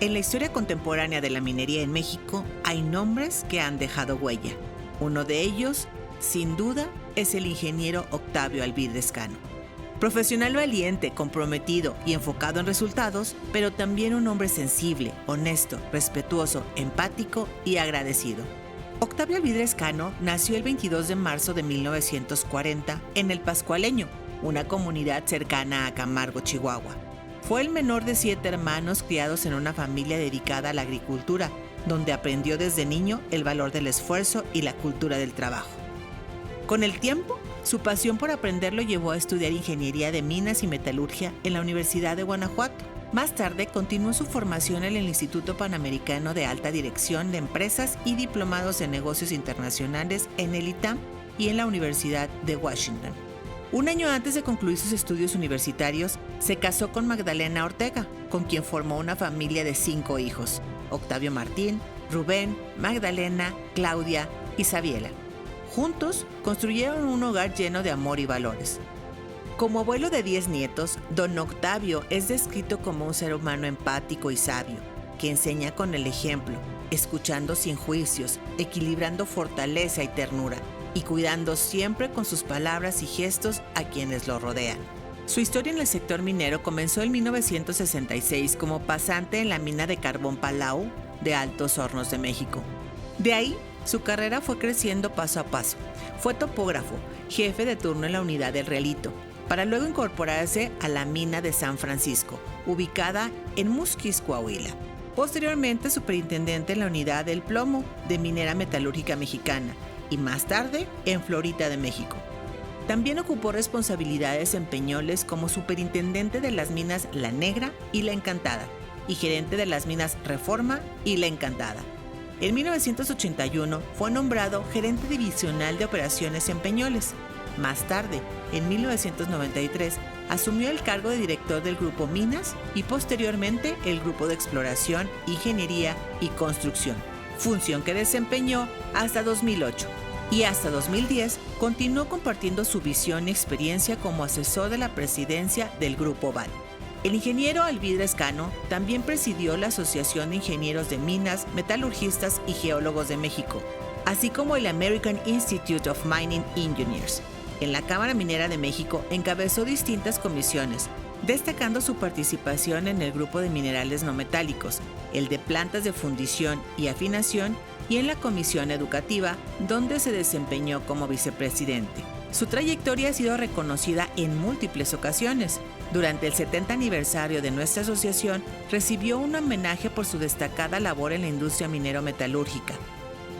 En la historia contemporánea de la minería en México hay nombres que han dejado huella. Uno de ellos, sin duda, es el ingeniero Octavio Alvídrez Cano. Profesional valiente, comprometido y enfocado en resultados, pero también un hombre sensible, honesto, respetuoso, empático y agradecido. Octavio Alvídrez Cano nació el 22 de marzo de 1940 en El Pascualeño, una comunidad cercana a Camargo, Chihuahua. Fue el menor de 7 hermanos criados en una familia dedicada a la agricultura, donde aprendió desde niño el valor del esfuerzo y la cultura del trabajo. Con el tiempo, su pasión por aprender lo llevó a estudiar ingeniería de minas y metalurgia en la Universidad de Guanajuato. Más tarde, continuó su formación en el Instituto Panamericano de Alta Dirección de Empresas y diplomados en negocios internacionales en el ITAM y en la Universidad de Washington. Un año antes de concluir sus estudios universitarios, se casó con Magdalena Ortega, con quien formó una familia de 5 hijos: Octavio Martín, Rubén, Magdalena, Claudia y Sabiela. Juntos construyeron un hogar lleno de amor y valores. Como abuelo de 10 nietos, don Octavio es descrito como un ser humano empático y sabio, que enseña con el ejemplo, escuchando sin juicios, equilibrando fortaleza y ternura, y cuidando siempre con sus palabras y gestos a quienes lo rodean. Su historia en el sector minero comenzó en 1966 como pasante en la mina de carbón Palau de Altos Hornos de México. De ahí, su carrera fue creciendo paso a paso. Fue topógrafo, jefe de turno en la unidad del Realito, para luego incorporarse a la mina de San Francisco, ubicada en Musquis, Coahuila. Posteriormente, superintendente en la unidad del plomo de Minera Metalúrgica Mexicana, y más tarde en Florida de México. También ocupó responsabilidades en Peñoles como superintendente de las minas La Negra y La Encantada y gerente de las minas Reforma y La Encantada. En 1981 fue nombrado gerente divisional de operaciones en Peñoles. Más tarde, en 1993, asumió el cargo de director del Grupo Minas y posteriormente el Grupo de Exploración, Ingeniería y Construcción, función que desempeñó hasta 2008. Y hasta 2010 continuó compartiendo su visión y experiencia como asesor de la presidencia del Grupo VAL. El ingeniero Alvídrez Cano también presidió la Asociación de Ingenieros de Minas, Metalurgistas y Geólogos de México, así como el American Institute of Mining Engineers. En la Cámara Minera de México encabezó distintas comisiones, destacando su participación en el Grupo de Minerales No Metálicos, el de Plantas de Fundición y Afinación, y en la Comisión Educativa, donde se desempeñó como vicepresidente. Su trayectoria ha sido reconocida en múltiples ocasiones. Durante el 70 aniversario de nuestra asociación, recibió un homenaje por su destacada labor en la industria minero-metalúrgica.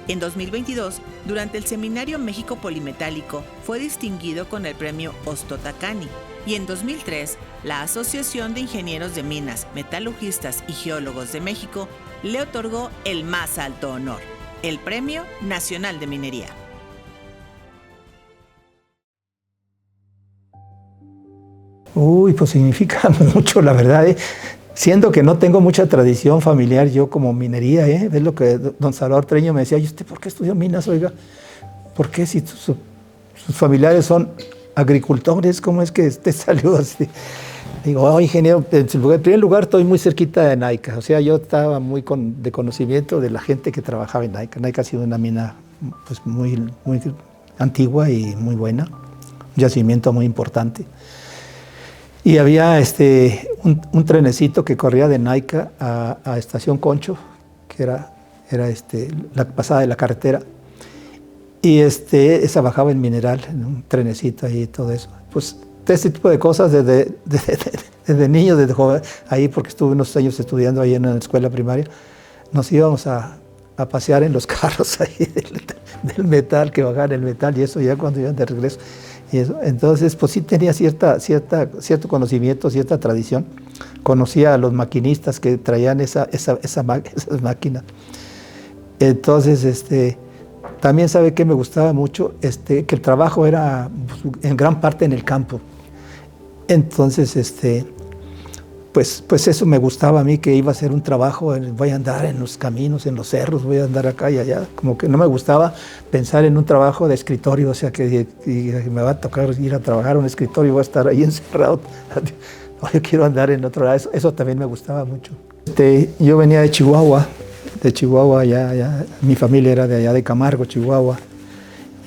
En 2022, durante el Seminario México Polimetálico, fue distinguido con el premio Ostotacani, y en 2003, la Asociación de Ingenieros de Minas, Metalurgistas y Geólogos de México le otorgó el más alto honor, el Premio Nacional de Minería. Pues significa mucho, la verdad, siendo que no tengo mucha tradición familiar yo como minería, es lo que don Salvador Treño me decía: ¿y usted por qué estudió minas, oiga? ¿Por qué si sus familiares son agricultores? ¿Cómo es que usted salió así? Digo, ingeniero, en primer lugar estoy muy cerquita de Naica, o sea, yo estaba muy de conocimiento de la gente que trabajaba en Naica. Naica ha sido una mina pues, muy antigua y muy buena, un yacimiento muy importante. Y había un trenecito que corría de Naica a Estación Concho, que era la pasada de la carretera, y esa bajaba el mineral, un trenecito ahí y todo eso. Pues este tipo de cosas desde niño, desde joven, ahí porque estuve unos años estudiando ahí en la escuela primaria, nos íbamos a pasear en los carros ahí del metal, que bajaban el metal, y eso ya cuando iban de regreso. Y eso, entonces, pues sí tenía cierto conocimiento, cierta tradición. Conocía a los maquinistas que traían esas máquinas. Entonces, también sabe que me gustaba mucho, que el trabajo era en gran parte en el campo. Entonces, pues eso me gustaba a mí, que iba a ser un trabajo, voy a andar en los caminos, en los cerros, voy a andar acá y allá. Como que no me gustaba pensar en un trabajo de escritorio, o sea, que me va a tocar ir a trabajar a un escritorio y voy a estar ahí encerrado. Yo quiero andar en otro lado, eso también me gustaba mucho. Yo venía de Chihuahua, ya, mi familia era de allá de Camargo, Chihuahua,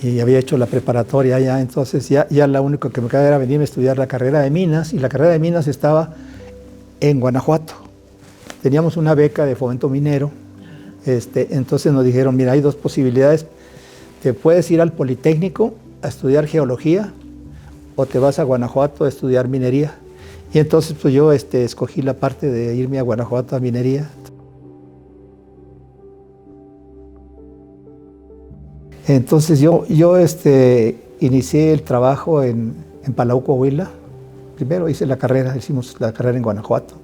y había hecho la preparatoria allá, entonces ya lo único que me quedaba era venirme a estudiar la carrera de minas, y la carrera de minas estaba en Guanajuato. Teníamos una beca de fomento minero, entonces nos dijeron, mira, hay dos posibilidades, te puedes ir al Politécnico a estudiar geología, o te vas a Guanajuato a estudiar minería. Y entonces pues yo escogí la parte de irme a Guanajuato a minería. Entonces yo inicié el trabajo en Palau, Coahuila. Primero hice la carrera, hicimos la carrera en Guanajuato.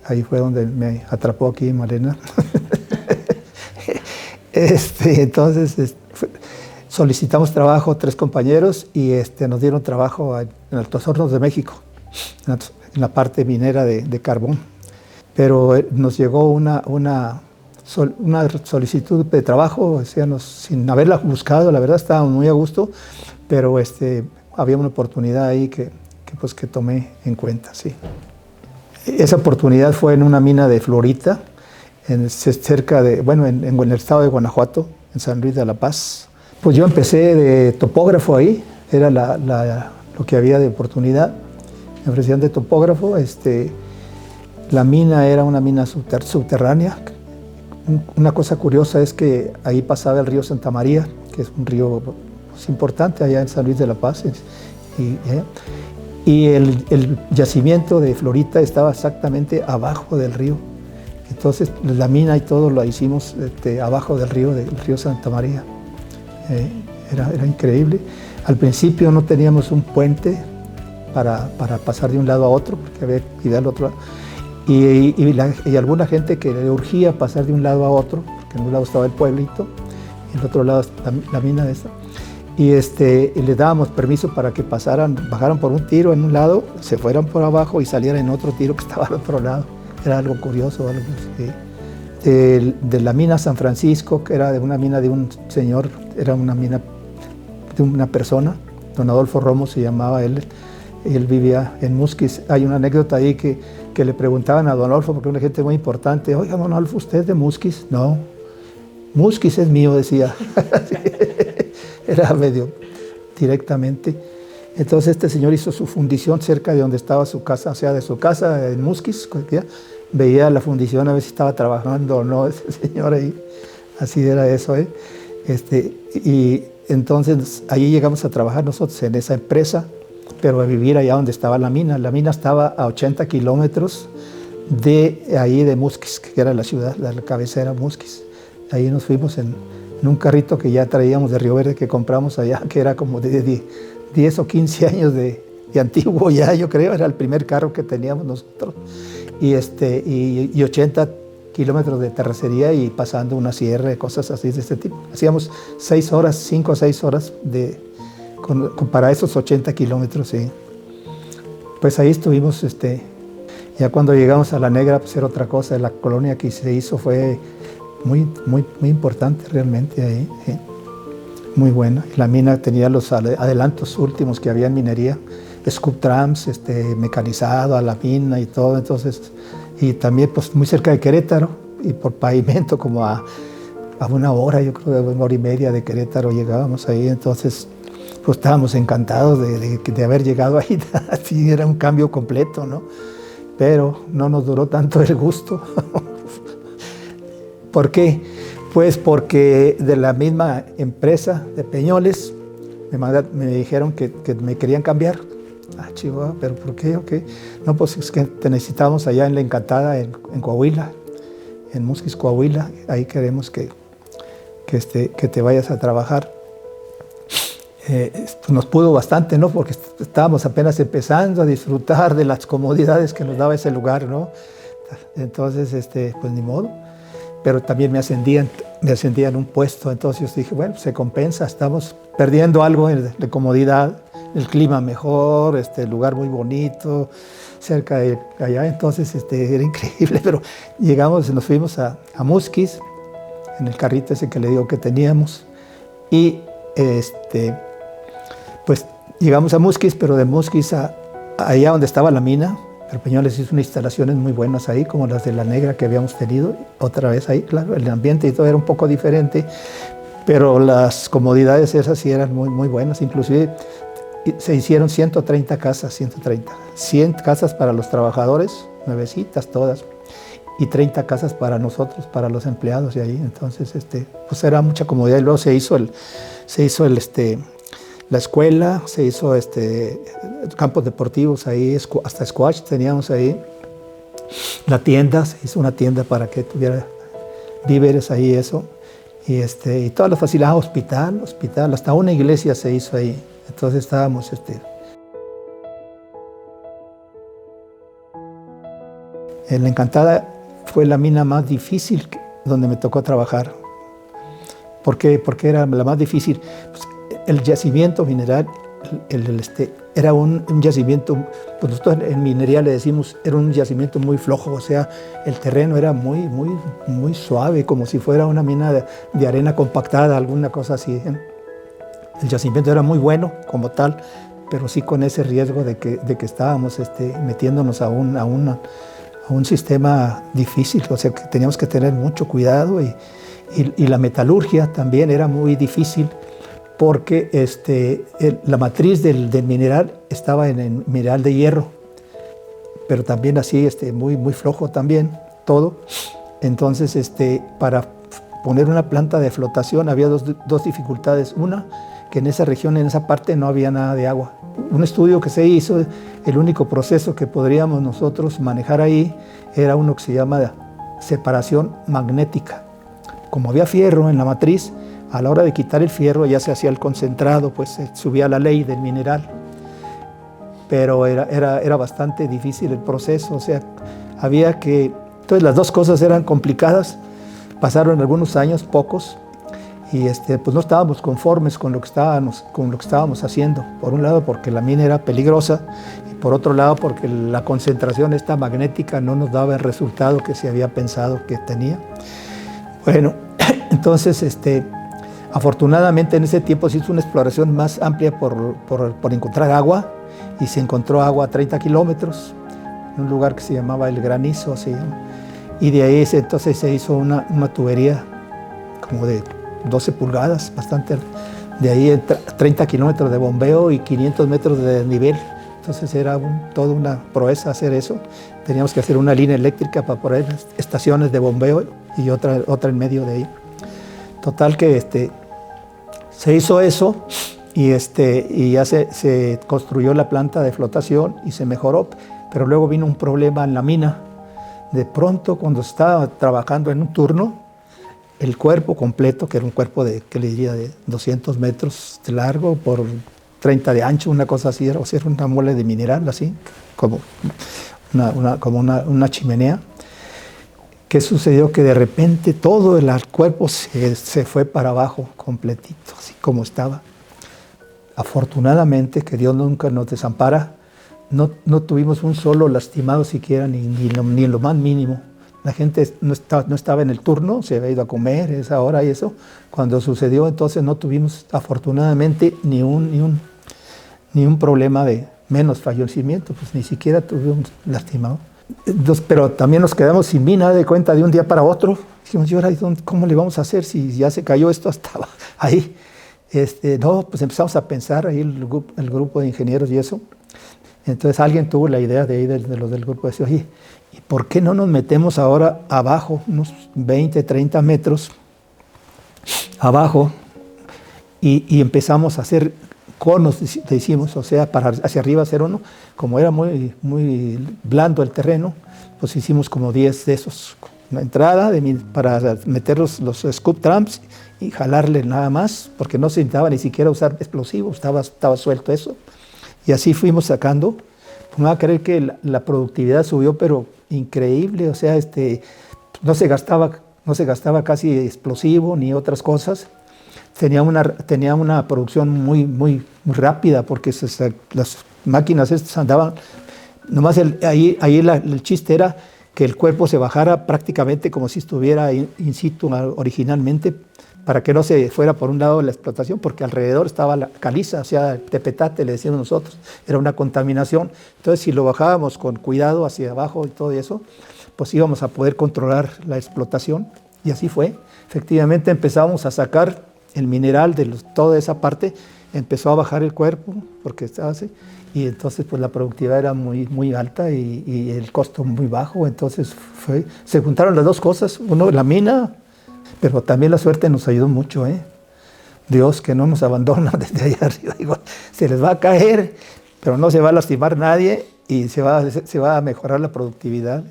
Ahí fue donde me atrapó aquí Malena. Entonces solicitamos trabajo 3 compañeros y nos dieron trabajo en Altos Hornos de México, en la parte minera de carbón. Pero nos llegó una solicitud de trabajo, sin haberla buscado, la verdad estábamos muy a gusto, pero había una oportunidad ahí que tomé en cuenta, sí. Esa oportunidad fue en una mina de fluorita, en el estado de Guanajuato, en San Luis de la Paz. Pues yo empecé de topógrafo ahí, era lo que había de oportunidad. Me ofrecían de topógrafo. La mina era una mina subterránea. Una cosa curiosa es que ahí pasaba el río Santa María, que es un río importante allá en San Luis de la Paz. Y el yacimiento de fluorita estaba exactamente abajo del río. Entonces la mina y todo lo hicimos abajo del río Santa María. Era increíble. Al principio no teníamos un puente para pasar de un lado a otro, porque había que ir al otro lado. Y alguna gente que le urgía pasar de un lado a otro, porque en un lado estaba el pueblito, y en el otro lado la mina esa. Y le dábamos permiso para que bajaran por un tiro en un lado, se fueran por abajo y salieran en otro tiro que estaba al otro lado. Era algo curioso, algo así. De la mina San Francisco, que era de una mina de un señor, era una mina de una persona, don Adolfo Romo se llamaba él vivía en Musquis. Hay una anécdota ahí que le preguntaban a don Adolfo, porque era una gente muy importante, oiga, don Adolfo, ¿usted es de Musquis? No, Musquis es mío, decía. Era medio directamente. Entonces este señor hizo su fundición cerca de donde estaba su casa, o sea, de su casa en Musquis, veía la fundición a ver si estaba trabajando o no ese señor ahí. Así era eso, y entonces ahí llegamos a trabajar nosotros en esa empresa, pero a vivir allá donde estaba la mina. La mina estaba a 80 kilómetros de ahí de Musquis, que era la ciudad, la cabecera Musquis. Ahí nos fuimos en un carrito que ya traíamos de Río Verde, que compramos allá, que era como de 10 o 15 años de antiguo ya, yo creo, era el primer carro que teníamos nosotros. Y 80 kilómetros de terracería y pasando una sierra, cosas así de este tipo. Hacíamos 5 o 6 horas para esos 80 kilómetros, sí. Pues ahí estuvimos, ya cuando llegamos a La Negra, pues era otra cosa. La colonia que se hizo fue muy importante realmente ahí, ¿sí? Muy buena. La mina tenía los adelantos últimos que había en minería, scoop trams, mecanizado a la mina y todo, entonces, y también pues muy cerca de Querétaro, y por pavimento como a 1 hora, yo creo, de 1 hora y media de Querétaro llegábamos ahí, entonces pues estábamos encantados de haber llegado ahí. Así era un cambio completo, ¿no? Pero no nos duró tanto el gusto. ¿Por qué? Pues porque de la misma empresa de Peñoles me dijeron que me querían cambiar. Ah, Chihuahua, ¿pero por qué? Okay. No, pues es que te necesitamos allá en La Encantada, en Coahuila, en Musquis, Coahuila. Ahí queremos que te vayas a trabajar. Pues nos pudo bastante, ¿no? Porque estábamos apenas empezando a disfrutar de las comodidades que nos daba ese lugar, ¿no? Entonces, pues ni modo. Pero también me ascendían un puesto, entonces yo dije, bueno, se compensa, estamos perdiendo algo de comodidad, el clima mejor, el lugar muy bonito, cerca de allá, entonces era increíble, pero nos fuimos a Musquis, en el carrito ese que le digo que teníamos, y pues llegamos a Musquis, pero de Musquis allá donde estaba la mina, Pero Peñoles hizo unas instalaciones muy buenas ahí, como las de La Negra que habíamos tenido, otra vez ahí, claro, el ambiente y todo era un poco diferente, pero las comodidades esas sí eran muy, muy buenas, inclusive se hicieron 130 casas, 100 casas para los trabajadores, nuevecitas todas, y 30 casas para nosotros, para los empleados de ahí. Entonces, pues era mucha comodidad. Y luego se hizo la escuela, se hizo campos deportivos ahí, hasta squash teníamos ahí. La tienda, se hizo una tienda para que tuviera víveres ahí, eso. Y todas las facilidades, hospital, hasta una iglesia se hizo ahí. Entonces estábamos, en La Encantada fue la mina más difícil donde me tocó trabajar. ¿Por qué? Porque era la más difícil. Pues, el yacimiento mineral era un yacimiento, pues nosotros en minería le decimos, era un yacimiento muy flojo, o sea, el terreno era muy, muy, muy suave, como si fuera una mina de arena compactada, alguna cosa así. El yacimiento era muy bueno como tal, pero sí con ese riesgo de que estábamos metiéndonos a un sistema difícil, o sea que teníamos que tener mucho cuidado y la metalurgia también era muy difícil porque la matriz del mineral estaba en el mineral de hierro, pero también así muy, muy flojo también todo. Entonces para poner una planta de flotación había dos dificultades. Una, que en esa región, en esa parte, no había nada de agua. Un estudio que se hizo, el único proceso que podríamos nosotros manejar ahí era uno que se llama separación magnética. Como había fierro en la matriz, a la hora de quitar el fierro ya se hacía el concentrado, pues se subía la ley del mineral. Pero era bastante difícil el proceso, o sea, había que... Entonces las dos cosas eran complicadas, pasaron algunos años, pocos, y pues no estábamos conformes con lo que estábamos haciendo. Por un lado porque la mina era peligrosa y por otro lado porque la concentración esta magnética no nos daba el resultado que se había pensado que tenía. Bueno, entonces afortunadamente en ese tiempo se hizo una exploración más amplia por encontrar agua y se encontró agua a 30 kilómetros en un lugar que se llamaba El Granizo, ¿sí? Y de ahí entonces se hizo una tubería como de 12 pulgadas, bastante, de ahí 30 kilómetros de bombeo y 500 metros de desnivel. Entonces era toda una proeza hacer eso. Teníamos que hacer una línea eléctrica para poner estaciones de bombeo y otra en medio de ahí. Total que se hizo eso y ya se construyó la planta de flotación y se mejoró, pero luego vino un problema en la mina. De pronto, cuando estaba trabajando en un turno, el cuerpo completo, que era un cuerpo que le diría de 200 metros de largo por 30 de ancho, una cosa así, o sea, era una mole de mineral, así, como una chimenea. ¿Qué sucedió? Que de repente todo el cuerpo se fue para abajo, completito, así como estaba. Afortunadamente, que Dios nunca nos desampara, no tuvimos un solo lastimado siquiera, ni en lo más mínimo. La gente no estaba en el turno, se había ido a comer esa hora y eso. Cuando sucedió, entonces no tuvimos afortunadamente ni un problema de menos fallecimiento, pues ni siquiera tuvimos lastimado. Entonces, pero también nos quedamos sin mina de cuenta de un día para otro. Dijimos, ¿y ahora cómo le vamos a hacer si ya se cayó esto hasta ahí? No, pues empezamos a pensar ahí el grupo de ingenieros y eso. Entonces alguien tuvo la idea de ahí de los del grupo de decir, oye, ¿y por qué no nos metemos ahora abajo, unos 20, 30 metros abajo y empezamos a hacer conos, decimos, o sea, para hacia arriba hacer uno? Como era muy, muy blando el terreno, pues hicimos como 10 de esos. Una entrada para meter los scoop tramps y jalarle nada más, porque no se necesitaba ni siquiera usar explosivos, estaba suelto eso. Y así fuimos sacando. No va a creer que la productividad subió, pero increíble, o sea, no se gastaba casi explosivo ni otras cosas. Tenía una producción muy, muy, muy rápida, porque las máquinas estas andaban, nomás ahí el chiste era que el cuerpo se bajara prácticamente como si estuviera in situ originalmente, para que no se fuera por un lado la explotación, porque alrededor estaba la caliza, o sea, el tepetate, le decíamos nosotros, era una contaminación. Entonces, si lo bajábamos con cuidado hacia abajo y todo eso, pues íbamos a poder controlar la explotación, y así fue. Efectivamente empezamos a sacar el mineral de toda esa parte, empezó a bajar el cuerpo, porque estaba así, y entonces pues la productividad era muy alta y el costo muy bajo. Entonces se juntaron las dos cosas, uno la mina, pero también la suerte nos ayudó mucho, ¿eh? Dios que no nos abandona desde allá arriba, digo, se les va a caer, pero no se va a lastimar nadie y se va a mejorar la productividad.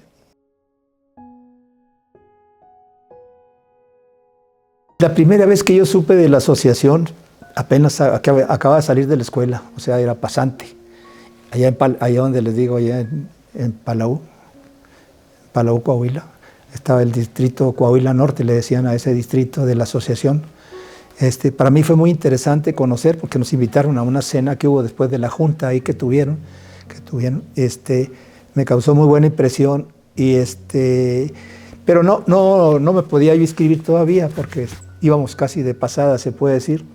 La primera vez que yo supe de la asociación, apenas acababa de salir de la escuela, o sea, era pasante. Allá donde les digo, allá en Palau, Coahuila, estaba el distrito Coahuila Norte, le decían a ese distrito de la asociación. Para mí fue muy interesante conocer, porque nos invitaron a una cena que hubo después de la junta ahí que tuvieron, me causó muy buena impresión, pero no me podía yo inscribir todavía, porque íbamos casi de pasada, se puede decir,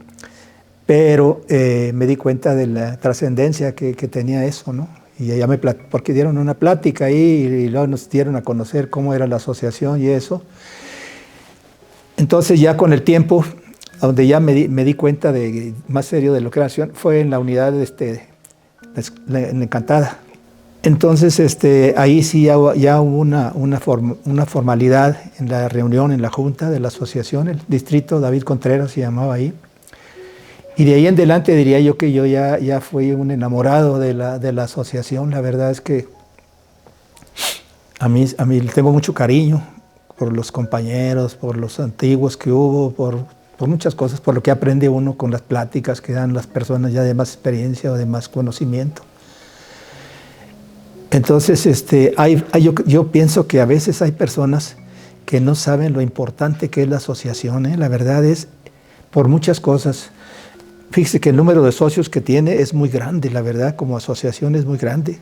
pero me di cuenta de la trascendencia que tenía eso, ¿no? Y ya porque dieron una plática ahí y luego nos dieron a conocer cómo era la asociación y eso. Entonces ya con el tiempo, donde ya me di cuenta de más serio de lo que era la asociación, fue en la unidad en Encantada. Entonces ahí sí ya hubo una formalidad en la reunión, en la junta de la asociación, el distrito David Contreras se llamaba ahí. Y de ahí en adelante diría yo que yo ya fui un enamorado de la asociación. La verdad es que a mí tengo mucho cariño por los compañeros, por los antiguos que hubo, por muchas cosas, por lo que aprende uno con las pláticas que dan las personas ya de más experiencia o de más conocimiento. Entonces, yo pienso que a veces hay personas que no saben lo importante que es la asociación, ¿eh? La verdad es, por muchas cosas. Fíjese que el número de socios que tiene es muy grande, la verdad, como asociación es muy grande.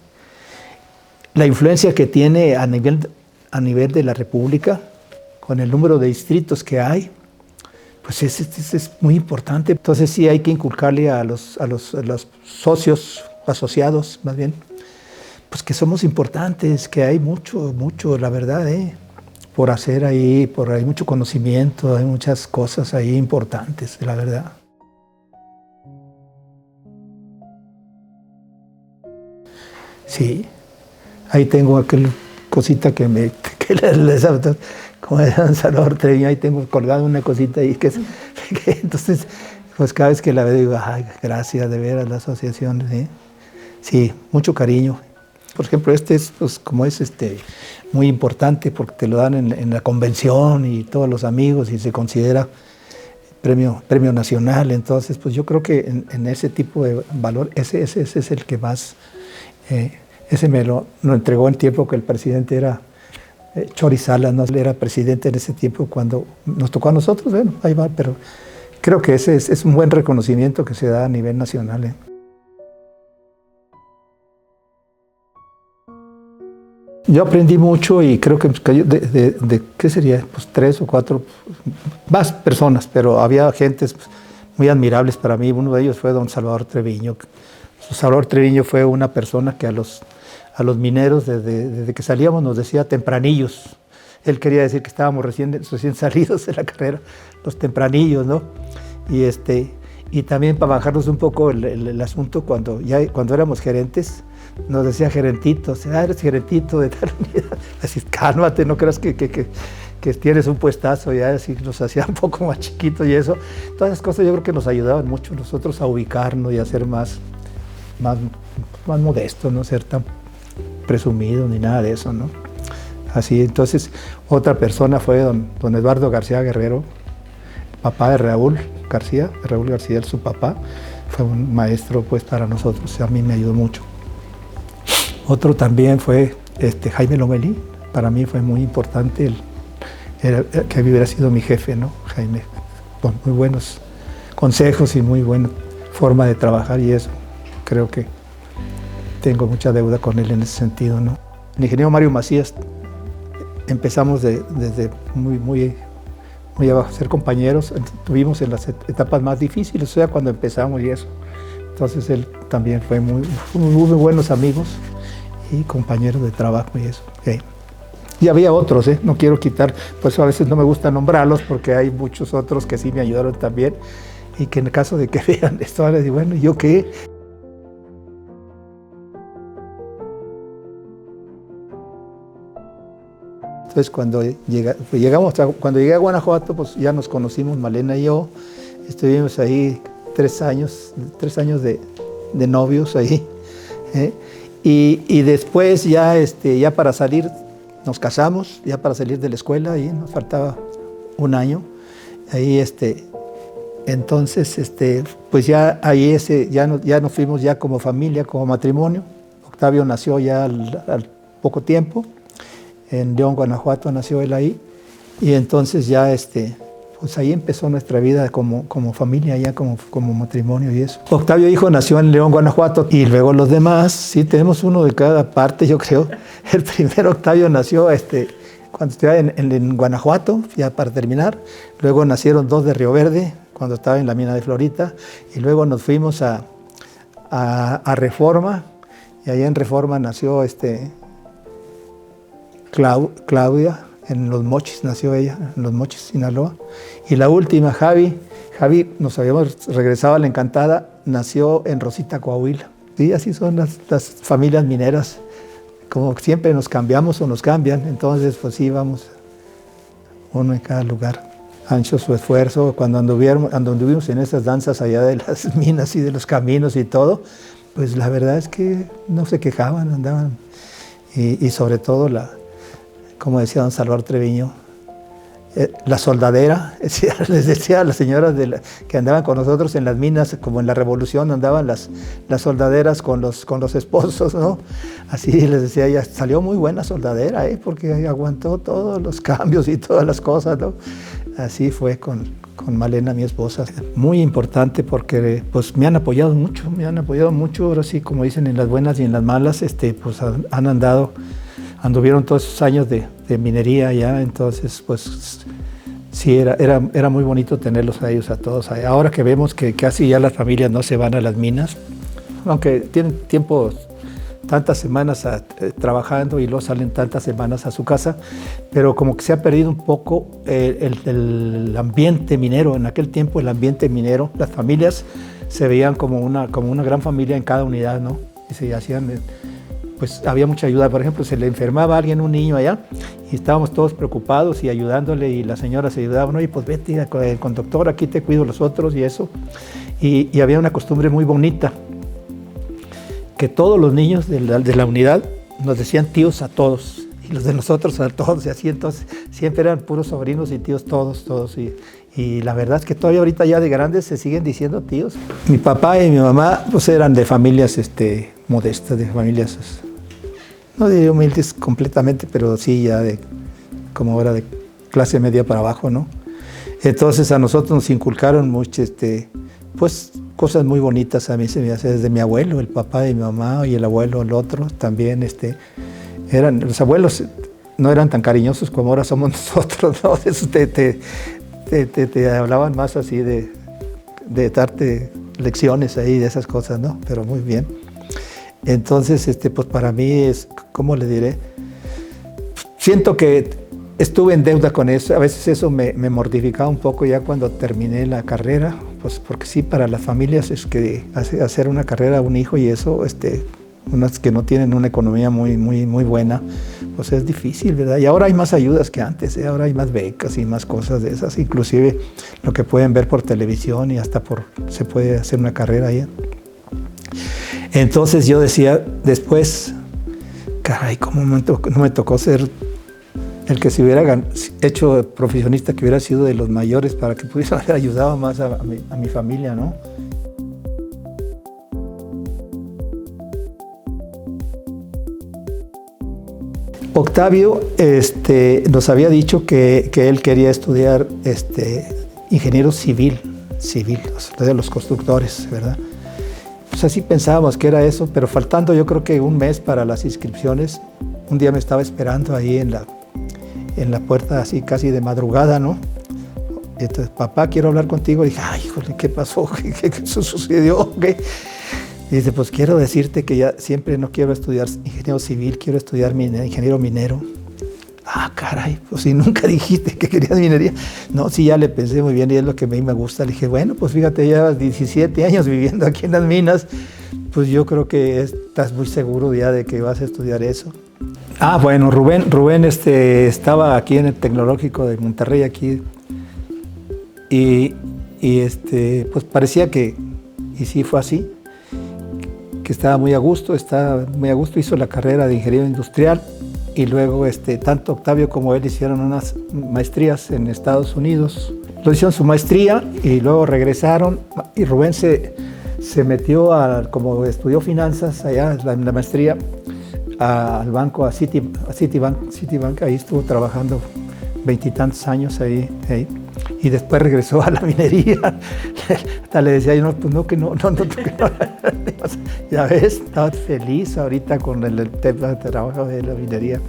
La influencia que tiene a nivel de la República, con el número de distritos que hay, pues es muy importante. Entonces sí hay que inculcarle a los socios, asociados más bien, pues que somos importantes, que hay mucho, la verdad, por hacer ahí, hay mucho conocimiento, hay muchas cosas ahí importantes, la verdad. Sí, ahí tengo aquel cosita como de Don Salvador Treviño, ahí tengo colgada una cosita ahí entonces, pues cada vez que la veo digo, ay, gracias de veras la asociación, ¿sí? Sí, mucho cariño. Por ejemplo, es, pues, como es muy importante porque te lo dan en la convención y todos los amigos y se considera premio nacional. Entonces, pues yo creo que en ese tipo de valor, ese es el que más, ese me lo entregó en tiempo que el presidente era Chori Salas, no era presidente en ese tiempo cuando nos tocó a nosotros, bueno, ahí va, pero creo que ese es un buen reconocimiento que se da a nivel nacional. Yo aprendí mucho y creo que ¿qué sería? Pues 3 o 4 más personas, pero había gentes muy admirables para mí. Uno de ellos fue don Salvador Treviño. Salvador Treviño fue una persona que a los mineros desde que salíamos nos decía tempranillos. Él quería decir que estábamos recién salidos de la carrera, los tempranillos, ¿no? Y también para bajarnos un poco el asunto, cuando éramos gerentes, nos decía gerentito, eres gerentito de tal unidad. Así, cálmate, no creas que tienes un puestazo, ya así nos hacía un poco más chiquitos y eso. Todas esas cosas yo creo que nos ayudaban mucho nosotros a ubicarnos y a ser más modestos, no ser tan presumidos ni nada de eso, ¿no? Así, entonces, otra persona fue don Eduardo García Guerrero, papá de Raúl García, su papá, fue un maestro pues para nosotros, a mí me ayudó mucho. Otro también fue Jaime Lomelí, para mí fue muy importante, que hubiera sido mi jefe, ¿no? Jaime, con muy buenos consejos y muy buena forma de trabajar, y eso creo que tengo mucha deuda con él en ese sentido, ¿no? El ingeniero Mario Macías, empezamos desde muy iba a ser compañeros, tuvimos en las etapas más difíciles, o sea, cuando empezamos y eso. Entonces él también fue muy buenos amigos y compañeros de trabajo y eso. Okay. Y había otros, no quiero quitar, pues a veces no me gusta nombrarlos porque hay muchos otros que sí me ayudaron también y que en el caso de que vean esto, ahora digo, bueno, ¿yo qué? Entonces cuando llegué a Guanajuato, pues ya nos conocimos Malena y yo, estuvimos ahí 3 años de novios ahí, y después ya para salir, nos casamos, ya para salir de la escuela, ahí nos faltaba 1 año, ahí entonces pues ya ahí ya nos fuimos ya como familia, como matrimonio. Octavio nació ya al poco tiempo, en León, Guanajuato, nació él ahí, y entonces ya pues ahí empezó nuestra vida como familia, ya como matrimonio y eso. Octavio hijo nació en León, Guanajuato, y luego los demás, sí, tenemos uno de cada parte, yo creo. El primero Octavio nació cuando estaba en Guanajuato, ya para terminar. Luego nacieron 2 de Río Verde, cuando estaba en la mina de Florita, y luego nos fuimos a Reforma, y allá en Reforma nació Claudia. En Los Mochis nació ella, en Los Mochis, Sinaloa. Y la última, Javi, nos habíamos regresado a La Encantada, nació en Rosita, Coahuila. Sí, así son las familias mineras. Como siempre nos cambiamos o nos cambian, entonces pues sí, vamos uno en cada lugar. Han hecho su esfuerzo. Cuando anduvimos en esas danzas allá de las minas y de los caminos y todo, pues la verdad es que no se quejaban, andaban. Y sobre todo como decía don Salvador Treviño, la soldadera, les decía a las señoras que andaban con nosotros en las minas, como en la Revolución andaban las soldaderas con los esposos, ¿no? Así les decía ella, salió muy buena soldadera, porque aguantó todos los cambios y todas las cosas, ¿no? Así fue con Malena, mi esposa. Muy importante porque pues me han apoyado mucho, ahora sí, como dicen, en las buenas y en las malas, pues anduvieron todos esos años de minería allá, entonces pues sí, era muy bonito tenerlos a ellos, a todos. Ahora que vemos que casi ya las familias no se van a las minas, aunque tienen tiempo, tantas semanas trabajando y luego salen tantas semanas a su casa, pero como que se ha perdido un poco el ambiente minero. En aquel tiempo el ambiente minero, las familias se veían como una gran familia en cada unidad, ¿no? Y se hacían... pues había mucha ayuda. Por ejemplo, se le enfermaba a alguien, un niño allá, y estábamos todos preocupados y ayudándole, y las señoras se ayudaban, oye, pues vete con doctor, aquí te cuido los otros y eso. Y había una costumbre muy bonita, que todos los niños de la unidad nos decían tíos a todos, y los de nosotros a todos, y así. Entonces siempre eran puros sobrinos y tíos todos. Y la verdad es que todavía ahorita ya de grandes se siguen diciendo tíos. Mi papá y mi mamá pues eran de familias modestas, de familias... no diría humildes completamente, pero sí ya como ahora de clase media para abajo, ¿no? Entonces a nosotros nos inculcaron mucho, pues cosas muy bonitas. A mí se me hace desde mi abuelo, el papá de mi mamá, y el abuelo, el otro, también, los abuelos no eran tan cariñosos como ahora somos nosotros, ¿no? Eso te hablaban más así de darte lecciones ahí, de esas cosas, ¿no? Pero muy bien. Entonces, pues para mí es, ¿cómo le diré? Siento que estuve en deuda con eso. A veces eso me mortificaba un poco ya cuando terminé la carrera, pues porque sí, para las familias es que hacer una carrera, un hijo y eso, unas que no tienen una economía muy buena, pues es difícil, ¿verdad? Y ahora hay más ayudas que antes, ahora hay más becas y más cosas de esas, inclusive lo que pueden ver por televisión, y hasta se puede hacer una carrera ahí. Entonces yo decía después, caray, ¿cómo no me tocó ser el que se hubiera hecho profesionista, que hubiera sido de los mayores, para que pudiese haber ayudado más a mi familia, ¿no? Octavio nos había dicho que él quería estudiar ingeniero civil, de los constructores, ¿verdad? Pues así pensábamos que era eso, pero faltando yo creo que un mes para las inscripciones, un día me estaba esperando ahí en la puerta, así casi de madrugada, ¿no? Y entonces, papá, quiero hablar contigo. Y dije, ay, híjole, ¿qué pasó? ¿Qué sucedió? ¿Qué? Y dice, pues quiero decirte que ya siempre no quiero estudiar ingeniero civil, quiero estudiar ingeniero minero. Ah, caray, pues si nunca dijiste que querías minería. No, sí, ya le pensé muy bien y es lo que a mí me gusta. Le dije, bueno, pues fíjate, llevas 17 años viviendo aquí en las minas, pues yo creo que estás muy seguro ya de que vas a estudiar eso. Ah, bueno, Rubén estaba aquí en el Tecnológico de Monterrey, aquí, y pues parecía que, y sí fue así, que estaba muy a gusto, hizo la carrera de ingeniero industrial, y luego tanto Octavio como él hicieron unas maestrías en Estados Unidos. Lo hicieron su maestría y luego regresaron, y Rubén se metió, como estudió finanzas allá en la maestría, al banco, a Citibank, ahí estuvo trabajando 20 y tantos años ahí. Y después regresó a la minería. Hasta le decía yo, no, pues no, que no. Ya ves, estaba feliz ahorita con el tema de trabajo de la minería.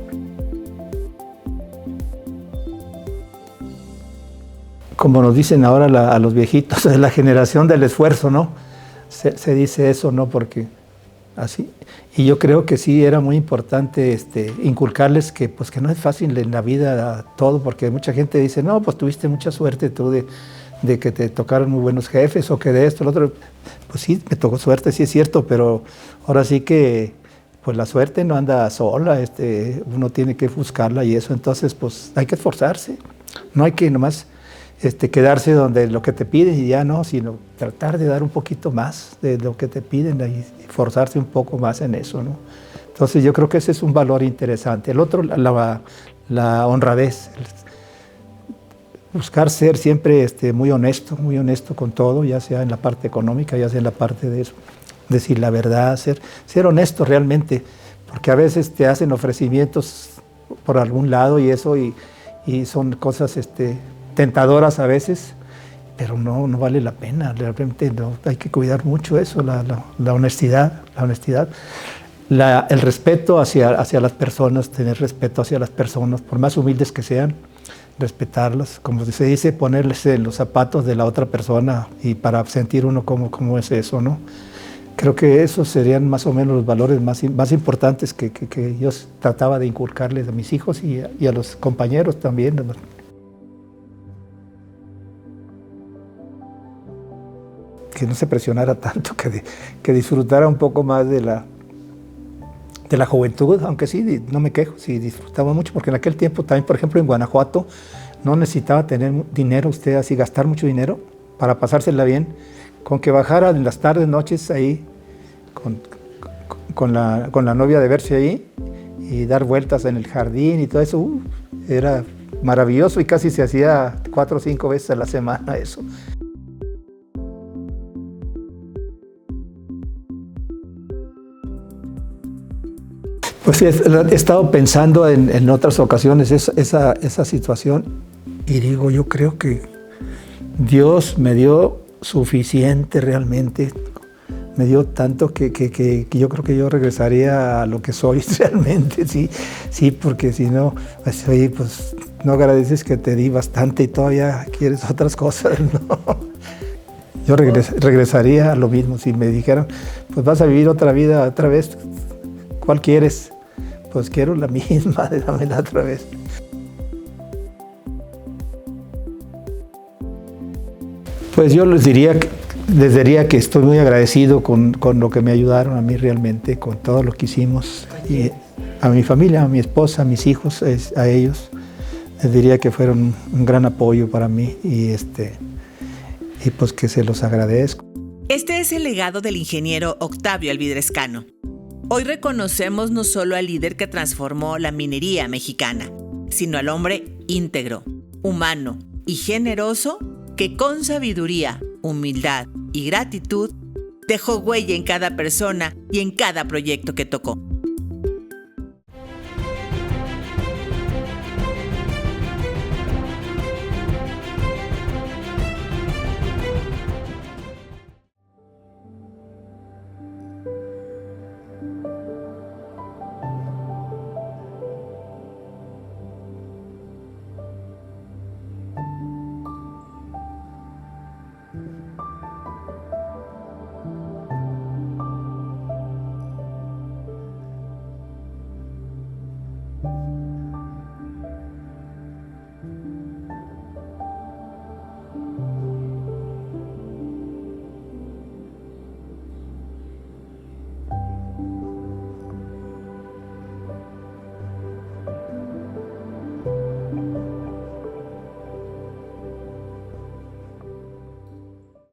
Como nos dicen ahora a los viejitos, es la generación del esfuerzo, ¿no? Se dice eso, ¿no? Porque así. Y yo creo que sí era muy importante inculcarles que no es fácil en la vida todo, porque mucha gente dice, no, pues tuviste mucha suerte tú de que te tocaron muy buenos jefes o que de esto, lo otro. Pues sí, me tocó suerte, sí es cierto, pero ahora sí que pues la suerte no anda sola, uno tiene que buscarla y eso, entonces pues hay que esforzarse, no hay que nomás quedarse donde lo que te piden y ya no, sino tratar de dar un poquito más de lo que te piden y forzarse un poco más en eso, ¿no? Entonces yo creo que ese es un valor interesante. El otro, la honradez, buscar ser siempre muy honesto con todo, ya sea en la parte económica, ya sea en la parte de eso, decir la verdad, ser honesto realmente, porque a veces te hacen ofrecimientos por algún lado y eso, y son cosas tentadoras a veces, pero no vale la pena, realmente no, hay que cuidar mucho eso, la honestidad, el respeto hacia las personas, tener respeto hacia las personas, por más humildes que sean, respetarlas, como se dice, ponerles en los zapatos de la otra persona y para sentir uno cómo es eso, ¿no? Creo que esos serían más o menos los valores más importantes que yo trataba de inculcarles a mis hijos y a los compañeros también, ¿no? Que no se presionara tanto, que disfrutara un poco más de la juventud, aunque sí, no me quejo, sí disfrutaba mucho, porque en aquel tiempo también, por ejemplo, en Guanajuato, no necesitaba tener dinero, usted así gastar mucho dinero para pasársela bien, con que bajara en las tardes, noches ahí, con la novia de verse ahí, y dar vueltas en el jardín y todo eso, era maravilloso y casi se hacía 4 o 5 veces a la semana eso. Pues sí, he estado pensando en otras ocasiones esa situación y digo, yo creo que Dios me dio suficiente realmente, me dio tanto que yo creo que yo regresaría a lo que soy realmente, sí, porque si no, pues no agradeces que te di bastante y todavía quieres otras cosas, ¿no? Yo regresaría a lo mismo, si me dijeran, pues vas a vivir otra vida otra vez, ¿cuál quieres? Pues quiero la misma, dámela otra vez. Pues yo les diría que estoy muy agradecido con lo que me ayudaron a mí realmente, con todo lo que hicimos. Y a mi familia, a mi esposa, a mis hijos, a ellos, les diría que fueron un gran apoyo para mí y pues que se los agradezco. Este es el legado del ingeniero Octavio Alvídrez Cano. Hoy reconocemos no solo al líder que transformó la minería mexicana, sino al hombre íntegro, humano y generoso que con sabiduría, humildad y gratitud dejó huella en cada persona y en cada proyecto que tocó.